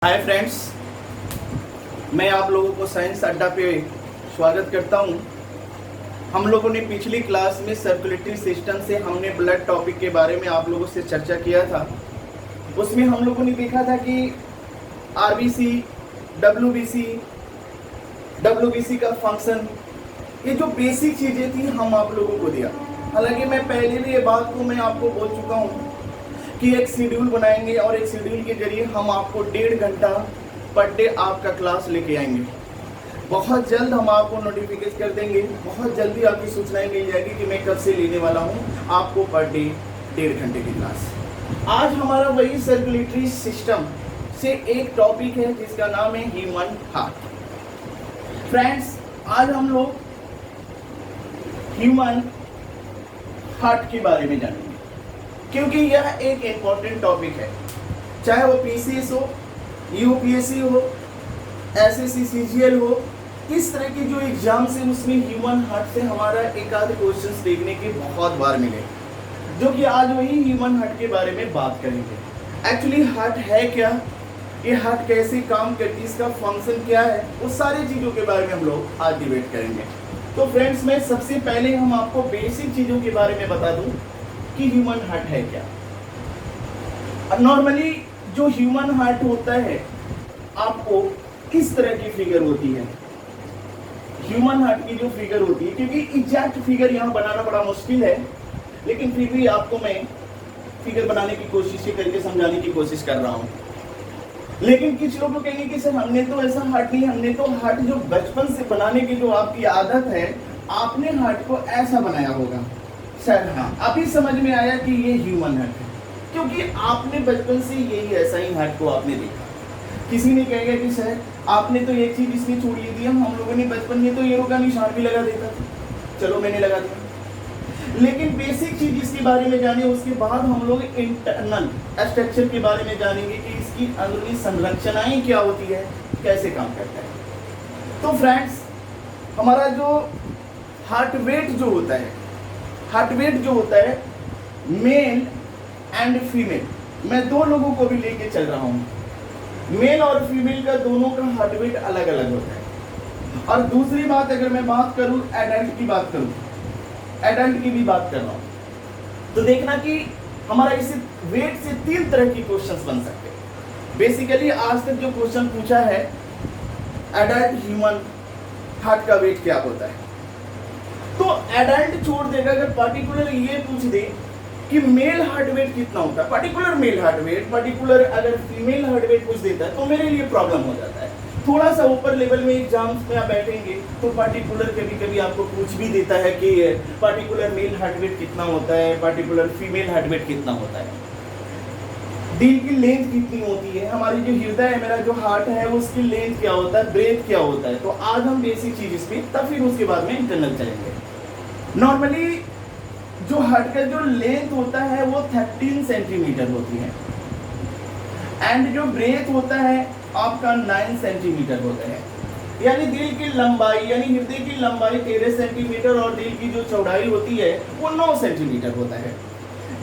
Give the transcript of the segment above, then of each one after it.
Hi friends, मैं आप लोगों को साइंस अड्डा पे स्वागत करता हूं। हम लोगों ने पिछली क्लास में सर्कुलेटरी सिस्टम से हमने ब्लड टॉपिक के बारे में आप लोगों से चर्चा किया था। उसमें हम लोगों ने देखा था कि आरबीसी, डब्ल्यूबीसी, डब्ल्यूबीसी का फंक्शन, ये जो बेसिक चीज़ें थी हम आप लोगों को दिया। हालांकि मैं पहले भी ये बात को मैं आपको बोल चुका हूँ कि एक शेड्यूल बनाएंगे और एक शेड्यूल के जरिए हम आपको 1.5 घंटा पर डे आपका क्लास लेके आएंगे। बहुत जल्द हम आपको नोटिफिकेशन कर देंगे, बहुत जल्दी आपकी सूचनाएं मिल जाएगी कि मैं कब से लेने वाला हूं आपको पर डे 1.5 घंटे की क्लास। आज हमारा वही सर्कुलेटरी सिस्टम से एक टॉपिक है जिसका नाम है ह्यूमन हार्ट। फ्रेंड्स, आज हम लोग ह्यूमन हार्ट के बारे में जानेंगे क्योंकि यह एक इम्पॉर्टेंट टॉपिक है। चाहे वो पीसीएस हो, यूपीएससी हो, एसएससी सीजीएल हो, इस तरह की जो एग्जाम्स है उसमें ह्यूमन हार्ट से हमारा एक आध क्वेश्चंस देखने के बहुत बार मिले, जो कि आज वही ह्यूमन हार्ट के बारे में बात करेंगे। एक्चुअली हार्ट है क्या, ये हार्ट कैसे काम करती है, इसका फंक्शन क्या है, उस सारी चीज़ों के बारे में हम लोग आज डिबेट करेंगे। तो फ्रेंड्स, मैं सबसे पहले हम आपको बेसिक चीज़ों के बारे में बता दूँ कि ह्यूमन हार्ट है क्या। नॉर्मली जो ह्यूमन हार्ट होता है, आपको किस तरह की फिगर होती है ह्यूमन हार्ट की जो फिगर होती है, क्योंकि एग्जैक्ट फिगर यहाँ बनाना बड़ा मुश्किल है, लेकिन फिर भी आपको मैं फिगर बनाने की कोशिश करके समझाने की कोशिश कर रहा हूँ। लेकिन कुछ लोग कहेंगे कि सर हमने तो ऐसा हार्ट नहीं, हमने तो हार्ट जो बचपन से बनाने की जो आपकी आदत है, आपने हार्ट को ऐसा बनाया होगा। सर हाँ, अभी समझ में आया कि ये ह्यूमन हार्ट है, क्योंकि आपने बचपन से यही ऐसा ही हार्ट को आपने देखा। किसी ने कहेगा कि सर आपने तो एक चीज इसमें छोड़ दी, हम लोगों ने बचपन में तो एरो का निशान भी लगा देता था, चलो मैंने लगा दिया। लेकिन बेसिक चीज इसके बारे में जाने, उसके बाद हम लोग इंटरनल स्ट्रक्चर के बारे में जानेंगे कि इसकी अंदरूनी संरचनाएं क्या होती है, कैसे काम करता है। तो फ्रेंड्स, हमारा जो हार्ट वेट जो होता है, हार्ट वेट जो होता है मेल एंड फीमेल, मैं दो लोगों को भी लेके चल रहा हूँ। मेल और फीमेल का दोनों का हार्ट वेट अलग अलग होता है। और दूसरी बात, अगर मैं बात करूँ एडल्ट की बात करूँ, एडल्ट की भी बात कर रहा हूँ, तो देखना कि हमारा इस वेट से 3 तरह की क्वेश्चंस बन सकते हैं। बेसिकली आज तक जो क्वेश्चन पूछा है, एडल्ट ह्यूमन हार्ट का वेट क्या होता है, तो एडल्ट छोड़ देगा। अगर पर्टिकुलर ये पूछ दे कि मेल हार्ट वेट कितना होता है, particular male heart weight, particular अगर फीमेल हार्ट वेट पूछ देता है, तो मेरे लिए प्रॉब्लम हो जाता है। थोड़ा सा ऊपर लेवल में एग्जाम्स में आप बैठेंगे तो पर्टिकुलर कभी कभी आपको पूछ भी देता है कि पर्टिकुलर मेल हार्ट वेट कितना होता है, पर्टिकुलर फीमेल हार्ट वेट कितना होता है, दिल की लेंथ कितनी होती है, हमारी जो हृदय है, मेरा जो हार्ट है, उसकी लेंथ क्या होता है, ब्रेथ क्या होता है। तो आज हम बेसिक चीज इस पे, तब फिर उसके बाद में इंटरनल चलेंगे। नॉर्मली जो हार्ट का जो लेंथ होता है वो 13 सेंटीमीटर होती है, एंड जो ब्रेथ होता है आपका 9 सेंटीमीटर होता है। यानी दिल की लंबाई, यानी हृदय की लंबाई 13 सेंटीमीटर और दिल की जो चौड़ाई होती है वो 9 सेंटीमीटर होता है।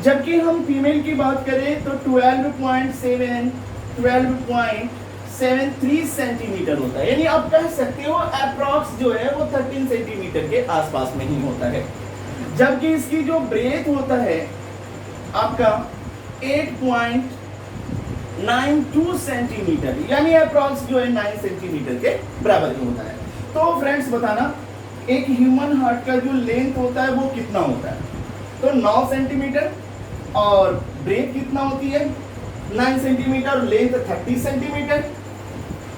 जबकि हम फीमेल की बात करें तो 12.73 सेंटीमीटर होता है। यानी आप कह सकते हो अप्रॉक्स जो है वो 13 सेंटीमीटर के आसपास में ही होता है। जबकि इसकी जो ब्रेथ होता है आपका 8.92 सेंटीमीटर, यानी अप्रॉक्स जो है 9 सेंटीमीटर के बराबर ही होता है। तो फ्रेंड्स बताना, एक ह्यूमन हार्ट का जो लेंथ होता है वो कितना होता है, तो 9 सेंटीमीटर, और ब्रेथ कितना होती है 9 सेंटीमीटर, लेंथ 30 सेंटीमीटर।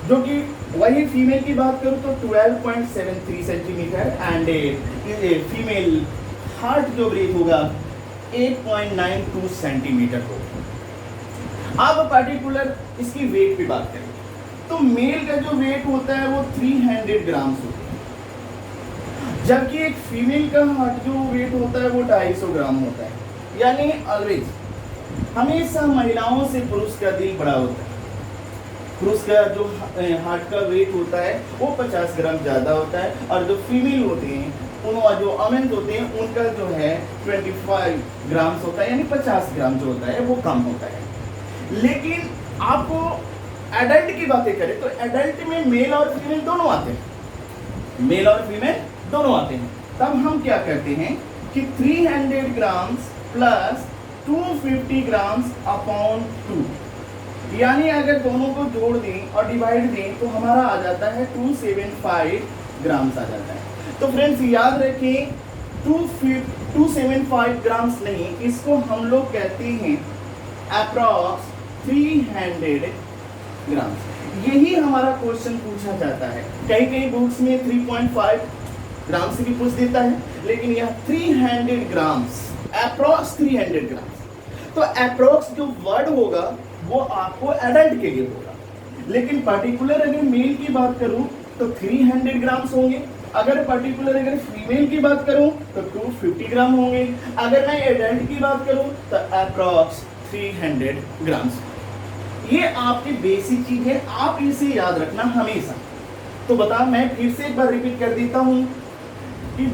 जो कि वही फीमेल की बात करूं तो 12.73 सेंटीमीटर, एंड फीमेल हार्ट जो ब्रेथ होगा 8.92 सेंटीमीटर होगा। अब पर्टिकुलर इसकी वेट पे बात करें तो मेल का जो वेट होता है वो 300 ग्राम्स होता है, जबकि एक फीमेल का हार्ट जो वेट होता है वो 250 ग्राम होता है। यानी ऑलवेज, हमेशा महिलाओं से पुरुष का दिल बड़ा होता है। पुरुष का जो हार्ट का वेट होता है वो 50 ग्राम ज़्यादा होता है, और जो फीमेल होते हैं, उन जो अमेंस होते हैं, उनका जो है 25 ग्राम्स होता है, यानी 50 ग्राम जो होता है वो कम होता है। लेकिन आपको एडल्ट की बातें करें तो एडल्ट में मेल और फीमेल दोनों आते हैं, मेल और फीमेल दोनों आते हैं। तब हम क्या करते हैं कि 300 ग्राम्स प्लस 250 ग्राम्स अपॉन 2, यानी अगर दोनों को जोड़ दें और डिवाइड दें तो हमारा आ जाता है 275 ग्राम्स आ जाता है। तो फ्रेंड्स याद रखें 275 ग्राम्स नहीं, इसको हम लोग कहते हैं अप्रॉक्स 300 ग्राम्स। यही हमारा क्वेश्चन पूछा जाता है। कई कई बुक्स में 3.5 ग्राम से भी पूछ देता है, लेकिन यह 300 ग्राम्स, अप्रॉक्स 300 ग्राम्स। तो अप्रॉक्स जो वर्ड होगा वो आपको एडल्ट के लिए होगा, लेकिन पर्टिकुलर अगर मेल की बात करूं तो 300 ग्राम्स होंगे, अगर पर्टिकुलर अगर फीमेल की बात करूं तो 250 ग्राम होंगे, अगर मैं एडल्ट की बात करूं तो अप्रॉक्स 300 ग्राम्स। ये आपकी बेसिक चीज है, आप इसे याद रखना हमेशा। तो बता, मैं फिर से एक बार रिपीट कर देता हूं कि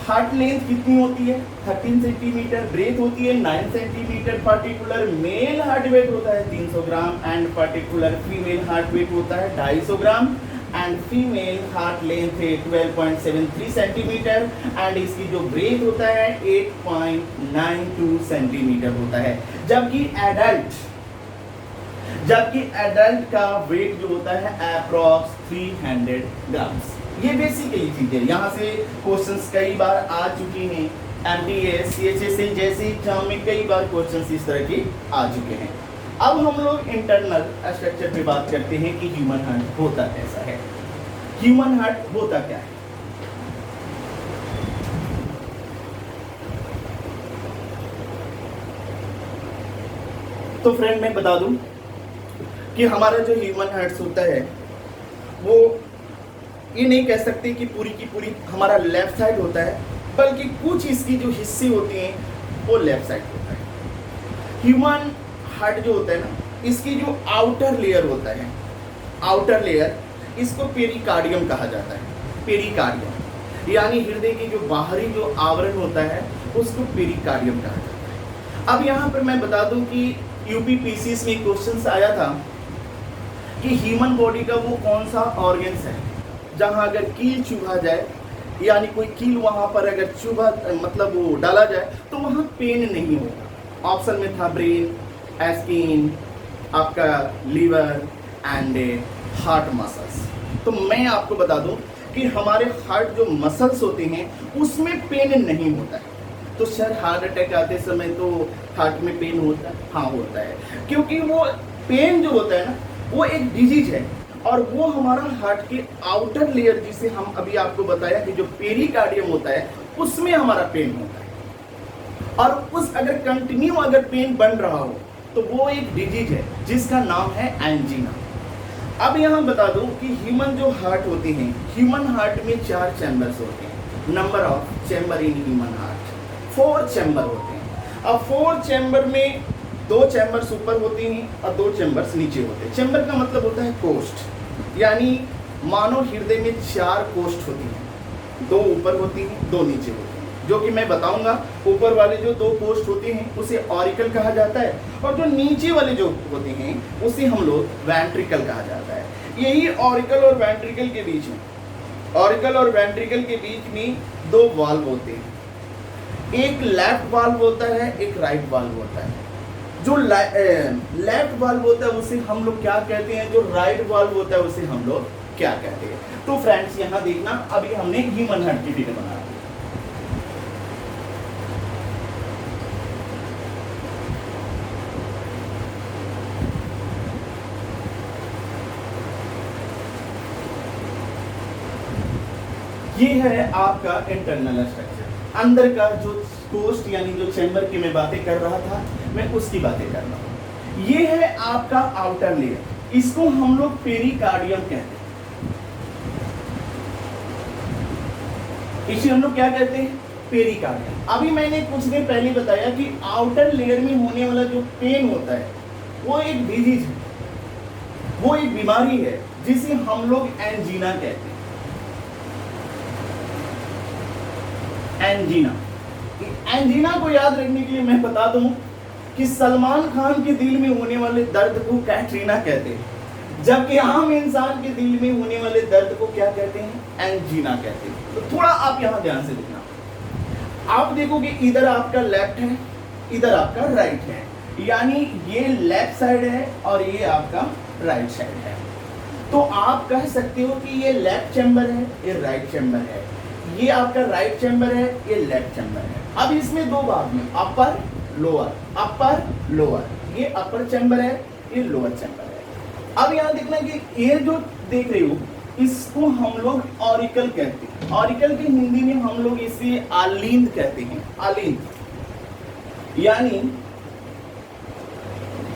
हार्ट लेंथ कितनी होती है 13 सेंटीमीटर, ब्रेथ होती है 9 centimetre, particular male heart weight होता है 300 gram and particular female heart weight होता है 250 gram and female heart length है 12.73 सेंटीमीटर एंड इसकी जो ब्रेथ होता है 8.92 सेंटीमीटर होता है। जबकि एडल्ट का वेट जो होता है अप्रॉक्स 300 ग्राम्स। ये बेसिकली चीज है, यहाँ से क्वेश्चंस कई बार आ चुकी हैं, एमटीएस सीएचएसएल जैसे एग्जाम में कई बार क्वेश्चंस इस तरह के आ चुके हैं। अब हम लोग इंटरनल स्ट्रक्चर पे बात करते हैं कि ह्यूमन हार्ट होता कैसा है, ह्यूमन हार्ट होता क्या है। तो फ्रेंड मैं बता दूं कि हमारा जो ह्यूमन हार्ट होता है वो ये नहीं कह सकते कि पूरी की पूरी हमारा लेफ्ट साइड होता है, बल्कि कुछ इसकी जो हिस्से होते हैं वो लेफ्ट साइड होता है। ह्यूमन हार्ट जो होता है ना, इसकी जो आउटर लेयर होता है, आउटर लेयर, इसको पेरिकार्डियम कहा जाता है। पेरिकार्डियम यानी हृदय की जो बाहरी जो आवरण होता है उसको पेरिकार्डियम कहा जाता है। अब यहाँ पर मैं बता दूं कि यूपीपीसीएस में क्वेश्चन आया था कि ह्यूमन बॉडी का वो कौन सा ऑर्गन्स है जहां अगर कील चुभा जाए, यानी कोई कील वहां पर अगर चुभा मतलब वो डाला जाए तो वहां पेन नहीं होगा। ऑप्शन में था ब्रेन, स्किन, आपका लीवर एंड हार्ट मसल्स। तो मैं आपको बता दूं कि हमारे हार्ट जो मसल्स होते हैं उसमें पेन नहीं होता है। तो सर हार्ट अटैक आते समय तो हार्ट में पेन होता है? हाँ होता है, क्योंकि वो पेन जो होता है ना वो एक डिजीज है और वो हमारा हार्ट के आउटर लेयर, जिसे हम अभी आपको बताया कि जो पेरिकार्डियम होता है उसमें हमारा पेन होता है। और उस अगर कंटिन्यू अगर पेन बन रहा हो तो वो एक डिजीज है जिसका नाम है एंजीना। अब यहाँ बता दूं कि ह्यूमन जो हार्ट होते हैं, ह्यूमन हार्ट में 4 चैम्बर्स होते हैं। Number of chamber in human heart 4 chamber होते हैं। अब 4 चैम्बर में 2 चैम्बर्स ऊपर होते हैं और 2 चैम्बर्स नीचे होते हैं। चैम्बर का मतलब होता है कोष्ठ, यानी मानव हृदय में 4 कोष्ठ होती हैं, 2 ऊपर होती हैं 2 नीचे होती हैं, जो कि मैं बताऊंगा। ऊपर वाले जो 2 कोष्ठ होते हैं उसे ऑरिकल कहा जाता है और जो नीचे वाले जो होते हैं उसे हम लोग वेंट्रिकल कहा जाता है। यही ऑरिकल और वेंट्रिकल के बीच में, ऑरिकल और वेंट्रिकल के बीच में 2 वाल्व होते हैं, एक लेफ्ट वाल्व होता है, एक राइट वाल्व होता है। जो लेफ्ट वाल्व होता है उसे हम लोग क्या कहते हैं, जो राइट वाल्व होता है उसे हम लोग क्या कहते हैं। तो फ्रेंड्स यहाँ देखना, अभी हमने ह्यूमन हार्ट की फिगर बना दी। ये है आपका इंटरनल स्ट्रक्चर, अंदर का जो कोष्ठ यानी जो चैम्बर की मैं बातें कर रहा था मैं उसकी बातें कर रहा हूँ। ये है आपका आउटर लेयर, इसको हम लोग पेरिकार्डियम कहते हैं। इसे हम लोग क्या कहते हैं, पेरिकार्डियम। अभी मैंने कुछ देर पहले बताया कि आउटर लेयर में होने वाला जो पेन होता है वो एक डिजीज है, वो एक बीमारी है जिसे हम लोग एंजीना कहते हैं। एंजीना, एंजीना को याद रखने के लिए मैं बता दूं कि सलमान खान के दिल में होने वाले दर्द को कैटरीना कहते हैं। जबकि आम इंसान के दिल में होने वाले दर्द को क्या कहते हैं? एंजीना कहते हैं। तो थोड़ा आप यहां ध्यान से देखना, आप देखोगे इधर आपका लेफ्ट है, इधर आपका राइट है, यानी ये लेफ्ट साइड है और ये आपका राइट साइड है। तो आप कह सकते हो कि ये लेफ्ट चैम्बर है, ये राइट चैम्बर है, ये आपका राइट चैम्बर है, ये लेफ्ट चैम्बर है। अब इसमें दो भाग में, अपर लोअर, ये अपर चैम्बर है, ये लोअर चैम्बर है। अब यहाँ देखना कि ये जो देख रहे हो इसको हम लोग ऑरिकल कहते हैं। ऑरिकल की हिंदी में हम लोग इसे आलिंद कहते हैं, आलिंद, यानी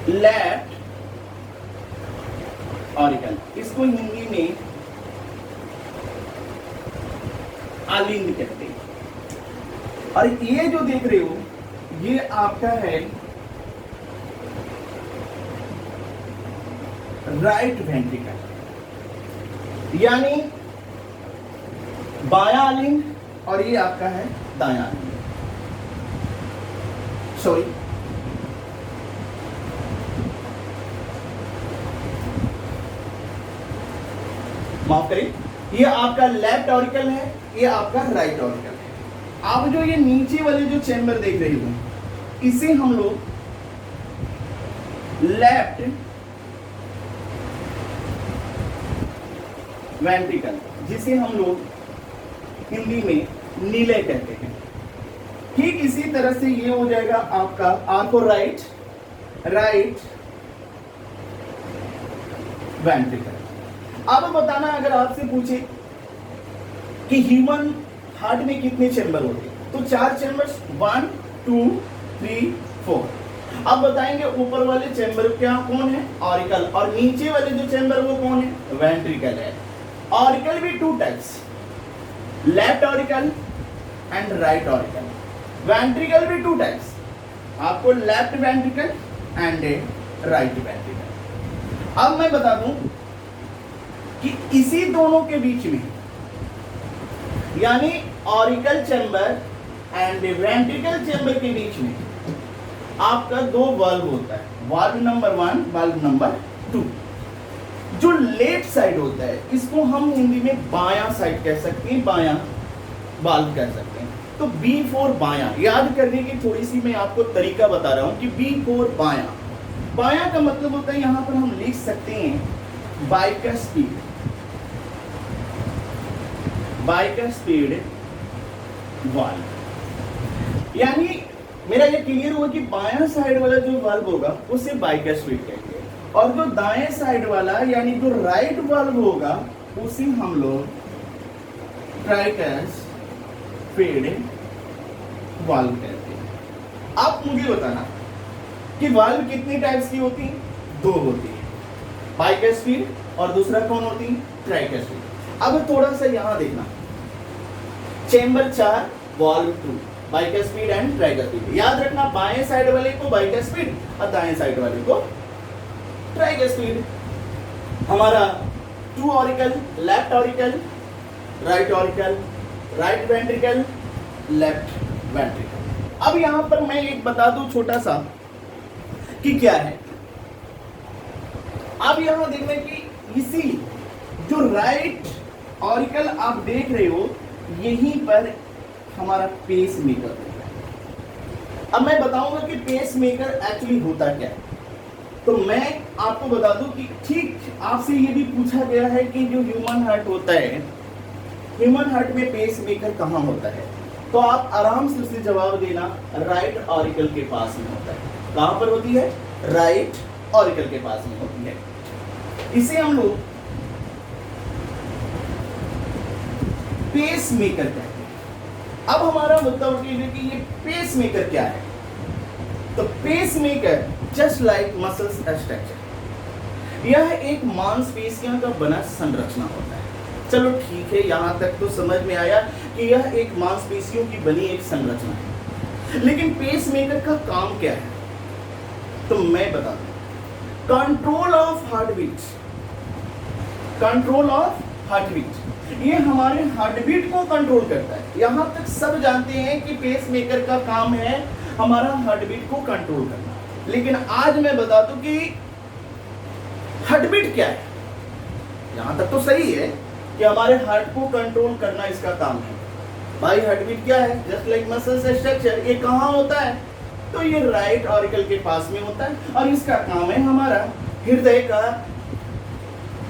लेफ्ट ऑरिकल, इसको हिंदी में आलिंद कहते हैं। और ये जो देख रहे हो ये आपका है राइट वेंट्रिकल, यानी बायां आलिंद, और ये आपका है दायां आलिंद। सॉरी, माफ करें, ये आपका लेफ्ट ऑरिकल है, ये आपका राइट ऑरिकल है। आप जो ये नीचे वाले जो चैम्बर देख रहे हो इसे हम लोग लेफ्ट वेंट्रिकल, जिसे हम लोग हिंदी में नीले कहते हैं। ठीक इसी तरह से ये हो जाएगा आपका आर फॉर राइट वेंट्रिकल। अब बताना, अगर आपसे पूछे कि ह्यूमन हार्ट में कितने चैम्बर होते हैं, तो 4 चैम्बर्स, 1 2 3 4। अब बताएंगे ऊपर वाले चैम्बर क्या कौन है? ऑरिकल, और नीचे वाले जो चैम्बर वो कौन है? वेंट्रिकल है। ऑरिकल भी 2 types, left auricle and right auricle. Ventricle भी 2 टाइप्स, आपको left ventricle and right ventricle. अब मैं बता दूं कि इसी दोनों के बीच में, यानी auricle chamber and ventricle chamber के बीच में आपका 2 वाल्व होता है, वाल्व नंबर 1, वाल्व नंबर 2। जो लेफ्ट साइड होता है इसको हम हिंदी में बायां साइड कह सकते हैं, बायां वाल्व कह सकते हैं। तो बी फॉर बायां, याद करने की थोड़ी सी मैं आपको तरीका बता रहा हूं कि बी फॉर बायां। बायां का मतलब होता है, यहां पर हम लिख सकते हैं बाइकस्पीड वाल्व, यानी मेरा ये क्लियर हुआ कि बायां साइड वाला जो वाल्व होगा उसे बाइकस्पीड कहते हैं, और जो दाएं साइड वाला यानी जो राइट वाल्व होगा उसे हम लोग ट्राइकस्पीड वाल्व कहते हैं। आप मुझे बताना कि वाल्व कितनी टाइप्स की होती हैं? 2 होती है, बाइकस्पीड और दूसरा कौन होती है? ट्राइकस्पीड। अब थोड़ा सा यहां देखना, chamber 4, valve 2, bicuspid and tricuspid. याद रखना, बाएं साइड वाले को बाइकस्पीड और दाएं साइड वाले को ट्राइकस्पीड। हमारा 2 auricle, left auricle, right auricle, right ventricle, left ventricle. अब यहां पर मैं एक बता दूं छोटा सा कि क्या है। अब यहां देखना कि इसी जो राइट ऑरिकल आप देख रहे हो यहीं पर हमारा पेस मेकर होता है। अब मैं बताऊंगा कि पेस मेकर एक्चुअली होता क्या है। तो मैं आपको बता दूं कि ठीक आपसे ये भी पूछा गया है कि जो ह्यूमन हार्ट होता है, ह्यूमन हार्ट में पेस मेकर कहाँ होता है, तो आप आराम से उसे जवाब देना, राइट ऑरिकल के पास में होता है। कहां पर होती है? राइट ऑरिकल के पास में होती है। इसे हम लोग पेस मेकर कहते हैं। अब हमारा मुद्दा उठेगा कि ये पेस मेकर क्या है। तो pacemaker just like muscles structure, यह एक मांसपेशियों का बना संरचना होता है। चलो ठीक है, यहां तक तो समझ में आया कि यह एक मांसपेशियों की बनी एक संरचना है, लेकिन पेस मेकर का काम क्या है तो मैं बता दूं, control of heartbeat. Control of heartbeat, ये हमारे हार्टबीट को कंट्रोल करता है। यहां तक सब जानते हैं कि पेस मेकर का काम है हमारा हार्टबीट को कंट्रोल करना, लेकिन आज मैं बता दूं कि हार्टबीट क्या है। यहां तक तो सही है कि हमारे हार्ट को कंट्रोल करना इसका काम है। भाई हार्ट बीट क्या है? Just like muscles structure. ये कहाँ होता है? तो ये राइट ऑरिकल के पास में होता है और इसका काम है हमारा हृदय का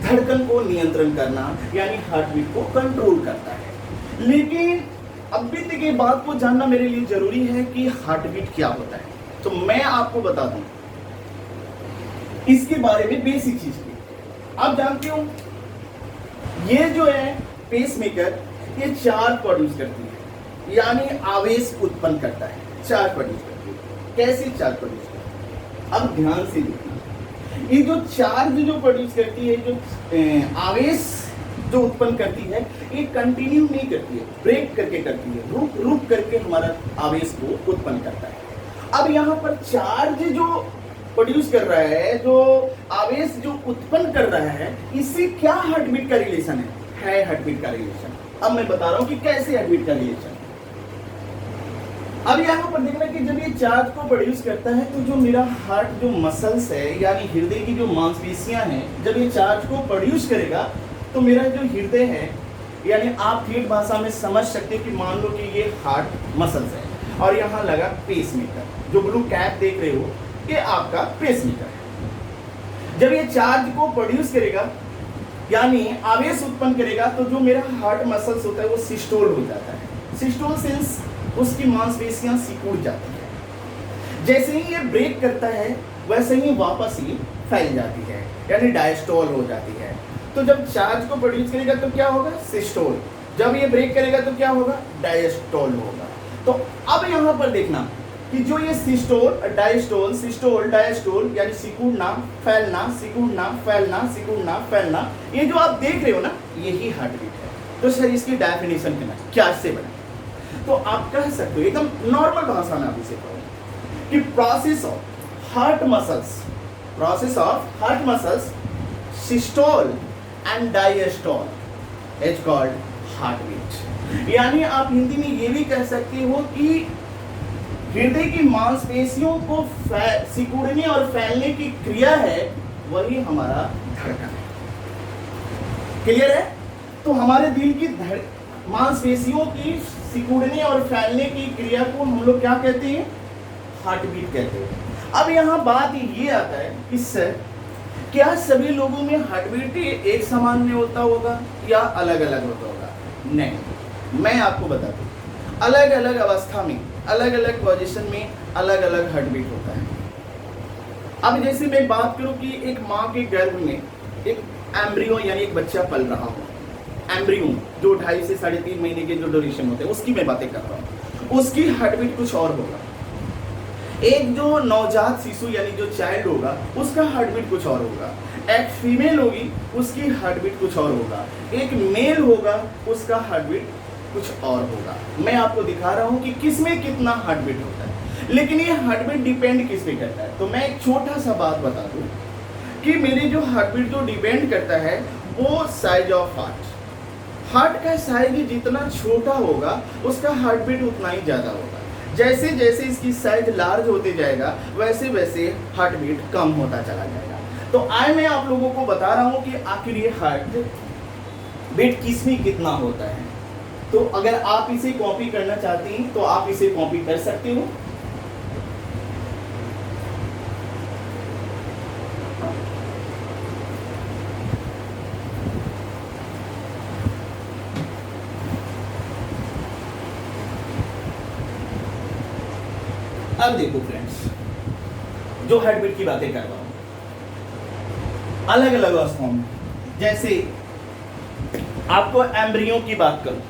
धड़कन को नियंत्रण करना, यानी हार्ट बीट को कंट्रोल करता है। लेकिन अभी तक ये बात को जानना मेरे लिए जरूरी है कि हार्ट बीट क्या होता है। तो मैं आपको बता दूं इसके बारे में बेसिक चीज की। आप जानते हो ये जो है पेसमेकर, ये चार्ज प्रोड्यूस करती है, यानी आवेश उत्पन्न करता है। चार्ज प्रोड्यूस करती है। कैसे चार्ज प्रोड्यूस करती है? अब ध्यान से देखना, ये जो चार्ज जो प्रोड्यूस करती है, जो आवेश जो उत्पन्न करती है, ये कंटिन्यू नहीं करती है, ब्रेक करके करती है, रुक रुक करके हमारा आवेश को उत्पन्न करता है। अब यहाँ पर चार्ज जो प्रोड्यूस कर रहा है, जो आवेश जो उत्पन्न कर रहा है, इससे क्या हार्ट बीट का रिलेशन है हार्ट बीट का रिलेशन। अब मैं बता रहा हूं कि कैसे हार्ट बीट का रिलेशन। अब यहाँ पर देखना कि जब ये चार्ज को प्रोड्यूस करता है तो जो मेरा हार्ट जो मसल्स है, यानी हृदय की जो मांसपेशियां हैं, जब ये चार्ज को प्रोड्यूस करेगा तो मेरा जो हृदय है, यानी आप ठेठ भाषा में समझ सकते हैं कि मान लो कि ये हार्ट मसल्स है और यहाँ लगा पेसमेकर। जो ब्लू कैप देख रहे हो ये आपका पेसमेकर है। जब ये चार्ज को प्रोड्यूस करेगा यानी आवेश उत्पन्न करेगा तो जो मेरा हार्ट मसल्स होता है वो सिस्टोल हो जाता है। सिस्टोल सेंस उसकी मांसपेशियां सिकुड़ जाती है। जैसे ही ये ब्रेक करता है वैसे ही वापस ही फैल जाती है, यानी डायस्टोल हो जाती है। तो जब चार्ज को प्रोड्यूस करेगा तो क्या होगा? सिस्टोल। जब ये ब्रेक करेगा तो क्या होगा? डायस्टोल होगा। तो अब यहाँ पर देखना कि जो ये सिस्टोल, डायस्टोल, सिस्टोल, डायस्टोल, यानी सिकुड़ना, फैलना, सिकुड़ना, फैलना, सिकुड़ना, फैलना, ये जो आप देख रहे हो ना, यही हार्ट बीट है। तो सर इसकी डेफिनेशन क्या से बना? तो आप कह सकते हो एकदम नॉर्मल भाषा में आप इसे कहो कि process of heart muscles systole and diastole is called heartbeat. यानी आप हिंदी में ये भी कह सकते हो कि हृदय की मांसपेशियों को सिकुड़ने और फैलने की क्रिया है, वही हमारा धड़कन है। क्लियर है? तो हमारे दिल की मांसपेशियों की सिकुड़ने और फैलने की क्रिया को हम लोग क्या कहते हैं? हार्ट बीट कहते हैं। अब यहाँ बात ये आता है कि सर क्या सभी लोगों में हार्ट बीट एक समान में होता होगा या अलग अलग होता होगा? नहीं, मैं आपको बता दूं, अलग अलग अवस्था में, अलग अलग पोजीशन में अलग अलग हार्ट बीट होता है। अब जैसे मैं बात करूं कि एक माँ के गर्भ में एक एम्ब्रियो यानी एक बच्चा पल रहा हो, एम्ब्रियो जो 2.5 से 3.5 महीने के जो ड्यूरेशन होते हैं उसकी मैं बातें कर रहा हूँ, उसकी हार्ट बीट कुछ और होगा। एक जो नवजात शिशु यानी जो चाइल्ड होगा उसका हार्ट बीट कुछ और होगा। एक फीमेल होगी उसकी हार्ट बीट कुछ और होगा। एक मेल होगा उसका हार्ट बीट कुछ और होगा। मैं आपको दिखा रहा हूँ कि किसमें कितना हार्ट बीट होता है, लेकिन ये हार्ट बीट डिपेंड किस पे करता है। तो मैं एक छोटा सा बात बता दूं कि मेरे जो हार्ट बीट जो डिपेंड करता है वो साइज ऑफ हार्ट का साइज जितना छोटा होगा उसका हार्ट बीट उतना ही ज्यादा होगा। जैसे जैसे इसकी साइज लार्ज होते जाएगा वैसे वैसे हार्ट बीट कम होता चला जाएगा। तो आज मैं आप लोगों को बता रहा हूँ कि आखिर ये हार्ट बीट किसमें कितना होता है। तो अगर आप इसे कॉपी करना चाहते हैं तो आप इसे कॉपी कर सकते हो। अब देखो फ्रेंड्स, जो हार्ट बीट की बातें कर रहा हूं अलग अलग अवस्थाओं में, जैसे आपको एम्ब्रियो की बात करूं,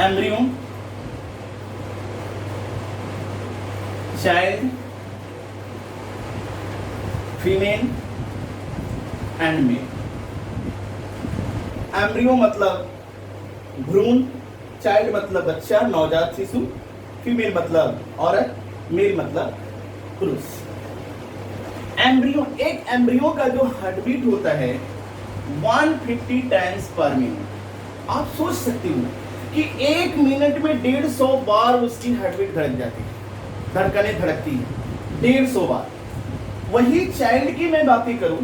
embryo, child, female and male. Embryo मतलब भ्रूण, चाइल्ड मतलब बच्चा, नवजात शिशु, फीमेल मतलब औरत, मेल मतलब पुरुष। एम्ब्रियो, एक एम्ब्रियो का जो हार्ट बीट होता है 150 टाइम्स पर मिनट। आप सोच सकते हो कि 1 मिनट में 150 बार उसकी हार्ट बीट धड़क जाती है, धड़कने धड़कती है 150 बार। वही चाइल्ड की मैं बातें करूं,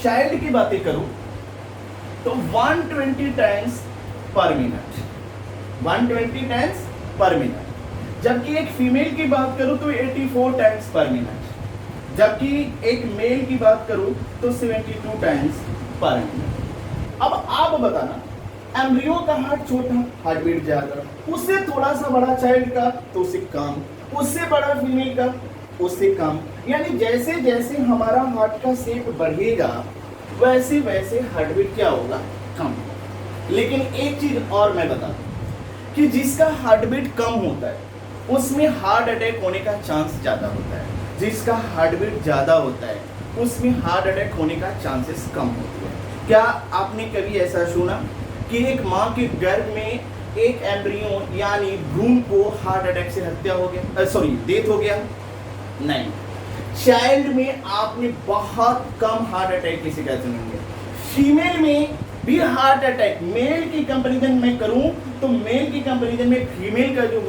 चाइल्ड की बातें करूं तो 120 टाइम्स पर मिनट, 120 टाइम्स पर मिनट। जबकि एक फीमेल की बात करूं तो 84 टाइम्स पर मिनट, जबकि एक मेल की बात करूं तो 72 टाइम्स पर मिनट। अब आप बताना, एम्ब्रियो का हार्ट छोटा, हार्ट बीट ज्यादा, उससे थोड़ा सा बड़ा चाइल्ड का तो उससे कम, उससे बड़ा फीमेल का उससे कम। यानी जैसे जैसे हमारा हार्ट का शेप बढ़ेगा वैसे वैसे हार्ट बीट क्या होगा, कम। लेकिन एक चीज और मैं बता दूं कि जिसका हार्ट बीट कम होता है उसमें हार्ट अटैक होने का चांस ज्यादा होता है, जिसका हार्ट बीट ज्यादा होता है उसमें हार्ट अटैक होने का चांसेस कम होती है। क्या आपने कभी ऐसा सुना कि एक माँ के गर्भ में एक एम्ब्रियो यानी भ्रूण को हार्ट अटैक से हत्या हो गया, सॉरी डेथ हो गया? नहीं। चाइल्ड में आपने बहुत कम हार्ट अटैक की शिकायत सुनेंगे। फीमेल में भी हार्ट अटैक, मेल की कंपैरिजन में करूं तो मेल की कंपैरिजन में फीमेल का जो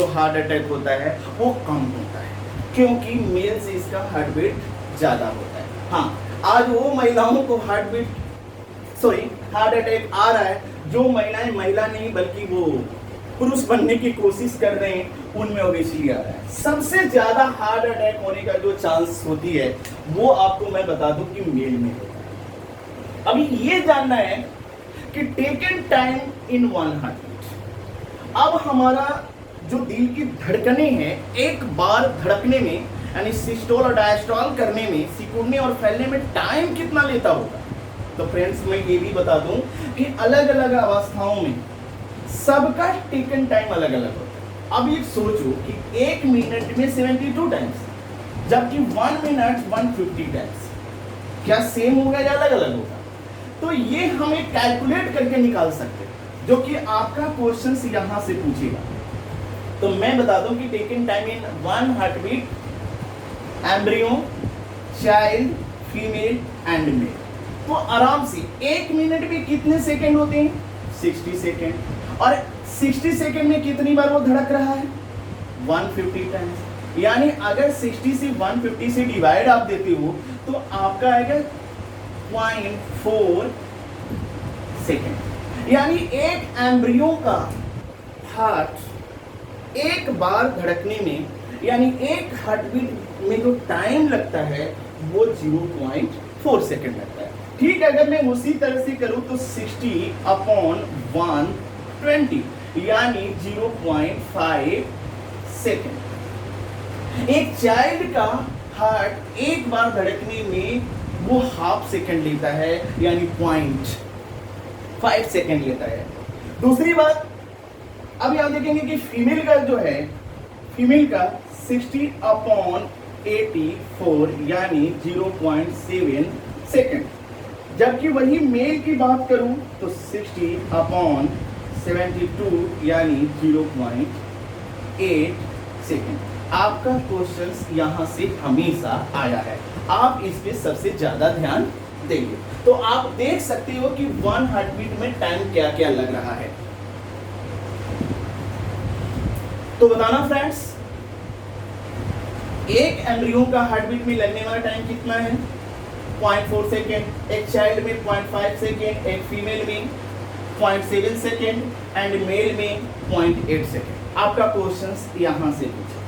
हार्ट अटैक होता है वो कम होता है, क्योंकि मेल से इसका हार्ट बीट ज्यादा होता है। हाँ, आज वो महिलाओं को हार्ट अटैक आ रहा है जो महिलाएं महिला नहीं बल्कि वो पुरुष बनने की कोशिश कर रहे हैं, उनमें ओबेसिटी आ रहा है। सबसे ज्यादा हार्ट अटैक होने का जो चांस होती है वो आपको मैं बता दूं कि मेल में होता है। अभी ये जानना है कि taken time in one heartbeat. अब हमारा जो दिल की धड़कने हैं एक बार धड़कने में यानी सिस्टोल और डायस्टोल करने में, सिकुड़ने और फैलने में टाइम कितना लेता होगा? तो फ्रेंड्स मैं ये भी बता दूं कि अलग अलग अवस्थाओं में सबका टेकन टाइम अलग अलग होता है। अब ये सोचो कि 1 मिनट में 72 टाइम्स, जबकि 1 मिनट 150 टाइम्स, क्या सेम होगा या अलग अलग होगा? तो ये हम एक कैलकुलेट करके निकाल सकते हैं, जो कि आपका क्वेश्चन यहां से पूछेगा। तो मैं बता दूं कि taken time in one heartbeat, embryo, child, female and male. तो आराम से 1 मिनट में कितने सेकंड होते हैं? 60 सेकंड। और 60 सेकंड में कितनी बार वो धड़क रहा है? 150 टाइम्स। यानी अगर 60 से 150 से डिवाइड आप देते हो तो आपका आएगा 0.4 सेकंड। यानी एक एम्ब्रियो का हार्ट एक बार धड़कने में, यानी एक हार्टबीट में जो टाइम लगता है वो 0.4 सेकंड लगता है। ठीक है, अगर मैं उसी तरह से करूं तो 60/120 यानी 0.5 सेकंड। एक चाइल्ड का हार्ट एक बार धड़कने में वो हाफ सेकंड लेता है, यानी 0.5 सेकंड लेता है। दूसरी बात, अब यहां देखेंगे कि फीमेल का जो है, फीमेल का 60/84 यानी 0.7 सेकंड। जबकि वही मेल की बात करूं तो 60/72 यानी 0.8 सेकंड। आपका क्वेश्चन यहां से हमेशा आया है, आप इस पे सबसे ज्यादा ध्यान देंगे। तो आप देख सकते हो कि वन हार्टबीट में टाइम क्या क्या लग रहा है। तो बताना फ्रेंड्स, एक एम्ब्रियो का हार्टबीट में लगने वाला टाइम कितना है? 0.4 सेकेंड। एक चाइल्ड में 0.5 सेकेंड, एक फीमेल में 0.7 सेकेंड एंड मेल में 0.8 सेकेंड। आपका क्वेश्चन यहां से पूछा।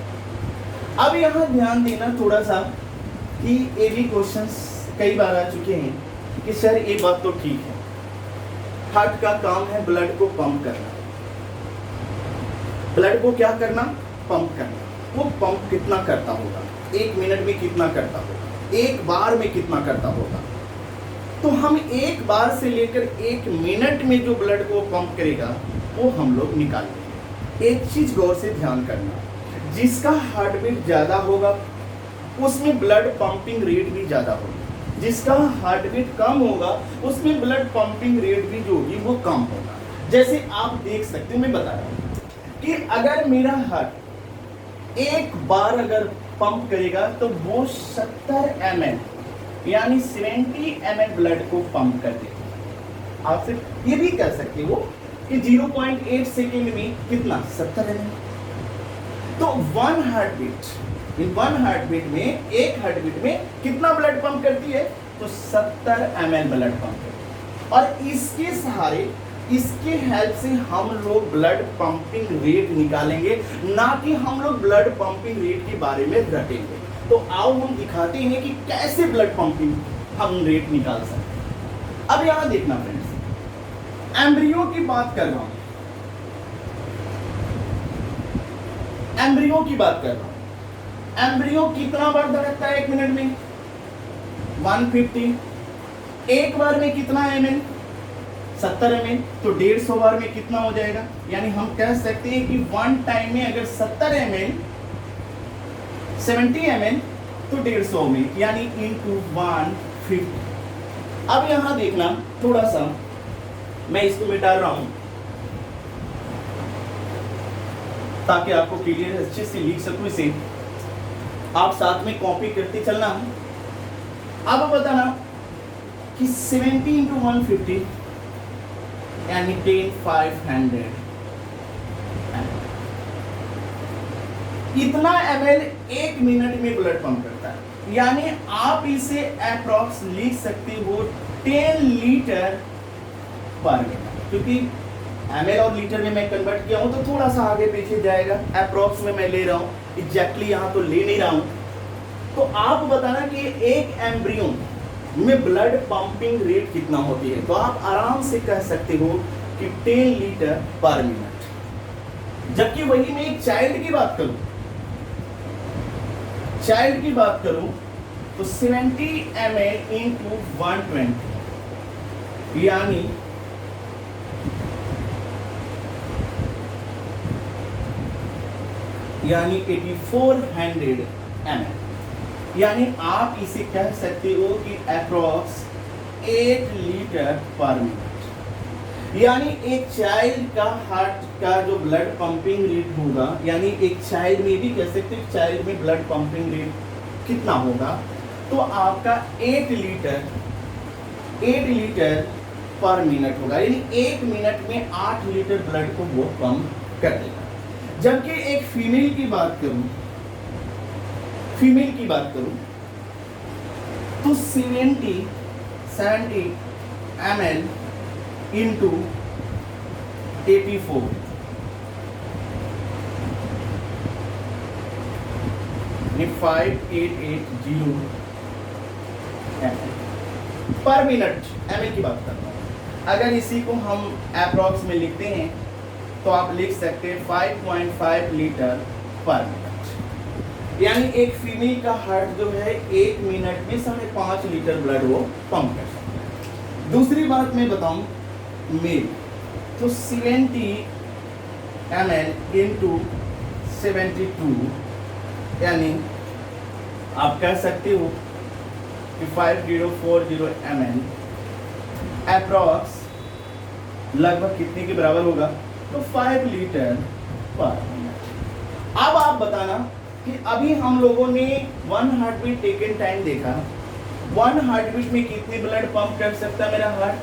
अब यहां ध्यान देना थोड़ा सा कि ये भी क्वेश्चंस कई बार आ चुके हैं कि सर ये बात तो ठीक है, हार्ट का काम है ब्लड को पंप करना। ब्लड को क्या करना? पंप करना। वो पंप कितना करता होगा? 1 मिनट में कितना करता होगा? एक बार में कितना करता होगा? तो हम एक बार से लेकर 1 मिनट में जो ब्लड को पंप करेगा वो हम लोग निकाल लेंगे। एक चीज गौर से ध्यान करना, जिसका हार्ट बीट ज्यादा होगा उसमें ब्लड पंपिंग रेट भी ज्यादा होगी, जिसका हार्ट बीट कम होगा उसमें ब्लड पंपिंग रेट भी जो होगी वो कम होगा। जैसे आप देख सकते हो, मैं बता रहा हूं कि अगर मेरा हार्ट एक बार अगर पंप करेगा तो वो 70 ml यानी 70 ml ब्लड को पंप कर देगा। आप सिर्फ ये भी कर सकते हो कि 0.8 सेकेंड में कितना? 70 ml। तो one heartbeat in one heartbeat में, एक हार्ट बीट में कितना ब्लड पंप करती है? तो 70 ml ब्लड पंप करती है। और इसके सहारे, इसके हेल्प से हम लोग ब्लड पंपिंग रेट निकालेंगे, ना कि हम लोग ब्लड पंपिंग रेट के बारे में रटेंगे। तो आओ हम दिखाते हैं कि कैसे ब्लड पंपिंग हम रेट निकाल सकते हैं। अब यहां देखना फ्रेंड्स, एम्ब्रियो की बात कर रहा हूं, एम्ब्रियो की बात कर रहा हूं। एम्ब्रियो कितना बार धड़कता है 1 मिनट में? 150। एक बार में कितना ml? 70 ml। तो 150 बार में कितना हो जाएगा? यानी हम कह सकते हैं कि वन टाइम में अगर 70 ml, 70 ml तो 150 में, यानी इंटू 150। अब यहां देखना थोड़ा सा, मैं इसको मिटा रहा हूं ताकि आपको क्लियर अच्छे से लिख सकूं इसे। आप साथ में कॉपी करते चलना। अब बताना कि 70 इंटू 150 यानी 10,500 इतना ml 1 मिनट में ब्लड पंप करता है। यानी आप इसे अप्रॉक्स लिख सकते हो 10 लीटर पर मिनट, क्योंकि ml और लीटर में मैं कन्वर्ट किया हूं तो थोड़ा सा आगे पीछे जाएगा। अप्रॉक्स में मैं ले रहा हूं, एग्जैक्टली यहां तो ले नहीं रहा हूं। तो आप बताना कि एक एम्ब्रियो में ब्लड पंपिंग रेट कितना होती है। तो आप आराम से कह सकते हो कि 10 लीटर पर मिनट। जबकि वही मैं एक चाइल्ड की बात करूं, चाइल्ड की बात करूं तो 70 ml इंटू 120 यानी यानी 8400 ml। यानी आप इसे कह सकते हो कि अप्रॉक्स 8 लीटर पर मिनट। यानी एक चाइल्ड का हार्ट का जो ब्लड पंपिंग रेट होगा, यानी एक चाइल्ड में भी कह सकते हैं चाइल्ड में ब्लड पंपिंग रेट कितना होगा, तो आपका 8 लीटर पर मिनट होगा। यानी 1 मिनट में 8 लीटर ब्लड को वो पंप कर देगा। जबकि एक फीमेल की बात करूं, फीमेल की बात करूं तो 70 ml इंटू 84 5880 ml पर मिनट। ml की बात कर रहा हूं। अगर इसी को हम अप्रॉक्स में लिखते हैं तो आप लिख सकते हैं 5.5 लीटर पर मिनट। यानी एक फीमेल का हार्ट जो है 1 मिनट में 5.5 लीटर ब्लड वो पंप कर सकता है। दूसरी बात मैं बताऊं, मेल तो 70 ml इंटू 72 यानी आप कह सकते हो कि 5040 ml अप्रॉक्स लगभग कितने के बराबर होगा? तो 5 लीटर पर मिनट। अब आप बताना कि अभी हम लोगों ने 1 हार्ट बीट टेकन टाइम देखा, 1 हार्ट बीट में कितने ब्लड पंप कर सकता है मेरा हार्ट?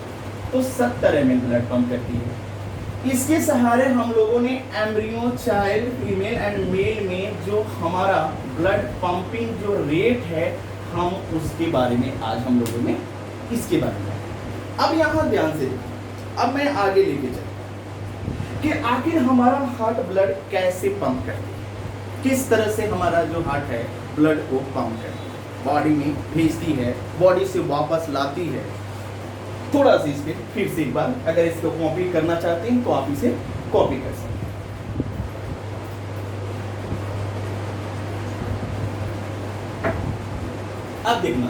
तो 70 ml ब्लड पंप करती है। इसके सहारे हम लोगों ने embryo, child, female and male में जो हमारा ब्लड पंपिंग जो रेट है, हम उसके बारे में आज हम लोगों ने इसके बारे में। अब यहाँ ध्यान से अब मैं आगे लेके चलूँ कि आखिर हमारा हार्ट ब्लड कैसे पंप करती है, किस तरह से हमारा जो हार्ट है ब्लड को पंप करती है, बॉडी में भेजती है, बॉडी से वापस लाती है। थोड़ा सा इस पे फिर से एक बार, अगर इसको कॉपी करना चाहते हैं तो आप इसे कॉपी कर सकते हैं। अब देखना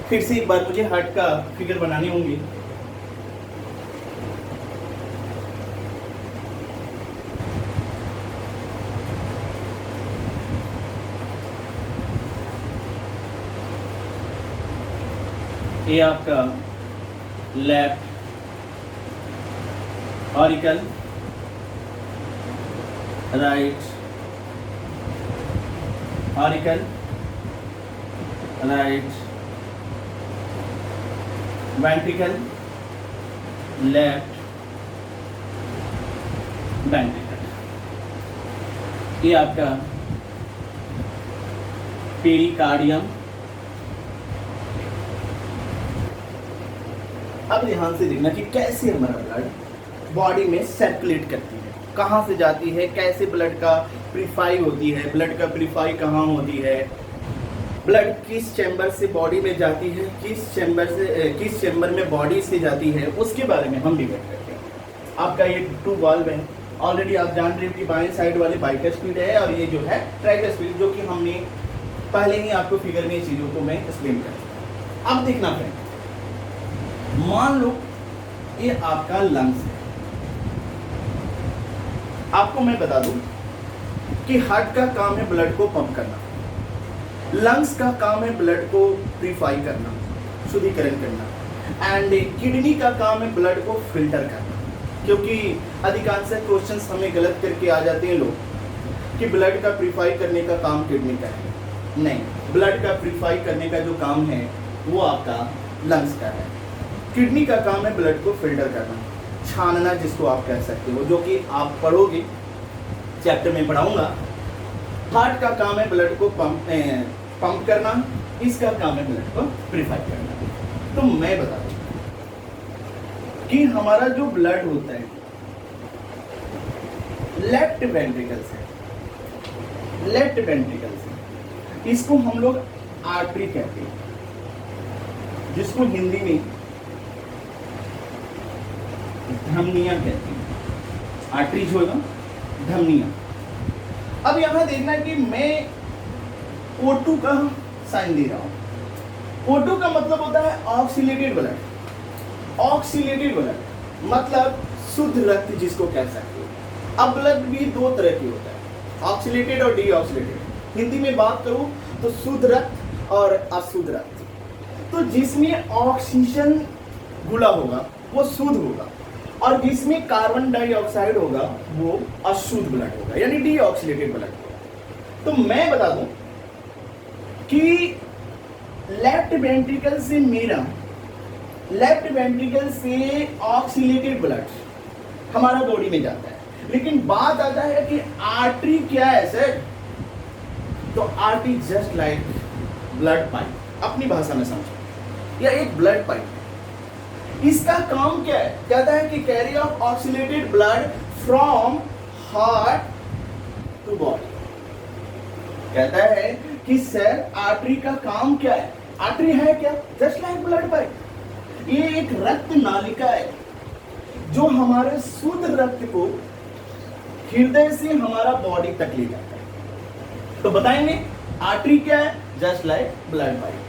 फिर से एक बार मुझे हार्ट का फिगर बनाने होंगे। ये आपका left auricle, right auricle, right ventricle, left ventricle, ये आपका पेरिकार्डियम। अब ध्यान से देखना कि कैसे हमारा ब्लड बॉडी में सर्कुलेट करती है, कहाँ से जाती है, कैसे ब्लड का प्रीफाई होती है, ब्लड का प्रीफाई कहाँ होती है, ब्लड किस चैम्बर से बॉडी में जाती है, किस चैम्बर में बॉडी से जाती है, उसके बारे में हम डिबेट करते हैं। आपका ये टू वाल्व है, ऑलरेडी आप जान रहे हो कि बाएं साइड वाले बाइकस्पीड है और ये जो है ट्राइकस्पीड, जो कि हमने पहले ही आपको फिगर में चीज़ों को मैं एक्सप्लेन कर। अब देखना फ्रेंड, मान लो ये आपका लंग्स है। आपको मैं बता दूं कि हार्ट का काम है ब्लड को पंप करना, लंग्स का काम है ब्लड को प्रीफाई करना, शुद्धिकरण करना, एंड किडनी का काम है ब्लड को फिल्टर करना। क्योंकि अधिकांश क्वेश्चंस हमें गलत करके आ जाते हैं लोग कि ब्लड का प्रीफाई करने का काम किडनी का है। नहीं, ब्लड का प्रीफाई करने का जो काम है वो आपका लंग्स का है। किडनी का काम है ब्लड को फिल्टर करना, छानना जिसको आप कह सकते हो, जो कि आप पढ़ोगे, चैप्टर में पढ़ाऊंगा। हार्ट का काम है ब्लड को पंप करना, इसका काम है ब्लड को प्रीफाई करना। तो मैं बता दूं कि हमारा जो ब्लड होता है लेफ्ट वेंट्रिकल से, लेफ्ट वेंट्रिकल से, इसको हम लोग आर्टरी कहते हैं, जिसको हिंदी में धमनियां कहते हैं। आर्टरीज होगा, धमनियां। अब यहां देखना कि मैं O2 का साइन दे रहा हूं। O2 का मतलब होता है ऑक्सीलेटेड ब्लड। ऑक्सीलेटेड ब्लड मतलब शुद्ध रक्त जिसको कह सकते हो। अब ब्लड भी दो तरह की होता है, ऑक्सीलेटेड और डीऑक्सीलेटेड। हिंदी में बात करूं तो शुद्ध रक्त और अशुद्ध रक्त। तो जिसमें ऑक्सीजन घुला होगा वो शुद्ध होगा, और जिसमें कार्बन डाइऑक्साइड होगा वो अशुद्ध ब्लड होगा, यानी डीऑक्सीलेटेड ब्लड होगा। तो मैं बता दूं कि लेफ्ट वेंट्रिकल से मेरा, लेफ्ट वेंट्रिकल से ऑक्सीलेटेड ब्लड हमारा बॉडी में जाता है। लेकिन बात आता है कि आर्टरी क्या है सर? तो artery just like blood pipe, अपनी भाषा में समझो, या एक ब्लड पाइप। इसका काम क्या है? कहता है कि carry of oxygenated blood from heart to body. कहता है कि सर आर्टरी का काम क्या है? आर्टरी है क्या? Just like blood pipe. ये एक रक्त नालिका है जो हमारे शुद्ध रक्त को हृदय से हमारा बॉडी तक ले जाता है। तो बताएंगे आर्टरी क्या है? Just like blood pipe.